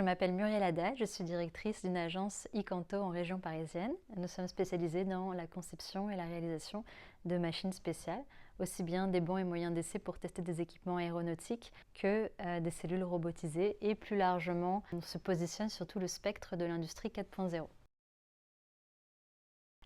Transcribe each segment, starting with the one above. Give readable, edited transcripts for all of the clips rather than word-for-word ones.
Je m'appelle Muriel Haddad, je suis directrice d'une agence Icanto en région parisienne. Nous sommes spécialisés dans la conception et la réalisation de machines spéciales, aussi bien des bons et moyens d'essai pour tester des équipements aéronautiques que des cellules robotisées. Et plus largement, on se positionne sur tout le spectre de l'industrie 4.0.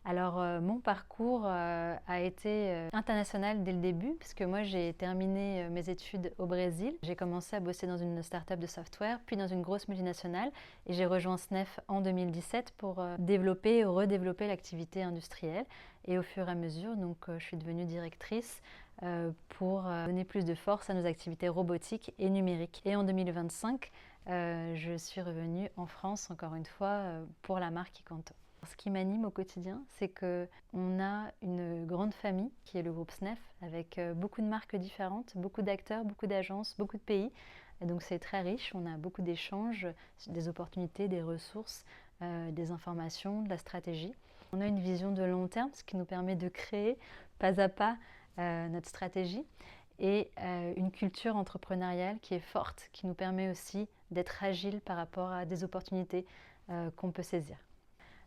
Alors, mon parcours a été international dès le début, puisque moi j'ai terminé mes études au Brésil. J'ai commencé à bosser dans une start-up de software, puis dans une grosse multinationale, et j'ai rejoint SNEF en 2017 pour développer et redévelopper l'activité industrielle. Et au fur et à mesure, donc, je suis devenue directrice pour donner plus de force à nos activités robotiques et numériques. Et en 2025, je suis revenue en France, encore une fois, pour la marque Icanto. Ce qui m'anime au quotidien, c'est qu'on a une grande famille qui est le groupe SNEF avec beaucoup de marques différentes, beaucoup d'acteurs, beaucoup d'agences, beaucoup de pays. Et donc c'est très riche, on a beaucoup d'échanges, des opportunités, des ressources, des informations, de la stratégie. On a une vision de long terme, ce qui nous permet de créer pas à pas notre stratégie et une culture entrepreneuriale qui est forte, qui nous permet aussi d'être agile par rapport à des opportunités qu'on peut saisir.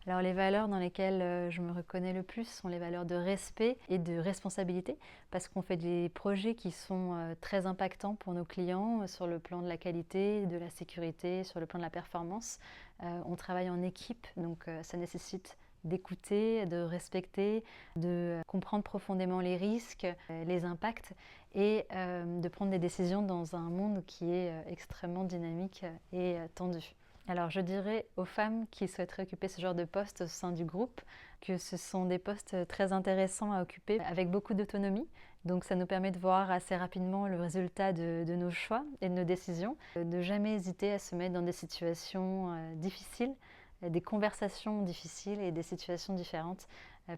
Alors les valeurs dans lesquelles je me reconnais le plus sont les valeurs de respect et de responsabilité, parce qu'on fait des projets qui sont très impactants pour nos clients sur le plan de la qualité, de la sécurité, sur le plan de la performance. On travaille en équipe, donc ça nécessite d'écouter, de respecter, de comprendre profondément les risques, les impacts et de prendre des décisions dans un monde qui est extrêmement dynamique et tendu. Alors je dirais aux femmes qui souhaiteraient occuper ce genre de poste au sein du groupe que ce sont des postes très intéressants à occuper avec beaucoup d'autonomie. Donc ça nous permet de voir assez rapidement le résultat de nos choix et de nos décisions. Ne jamais hésiter à se mettre dans des situations difficiles, des conversations difficiles et des situations différentes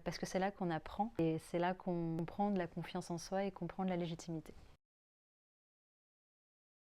parce que c'est là qu'on apprend et c'est là qu'on prend de la confiance en soi et qu'on prend de la légitimité.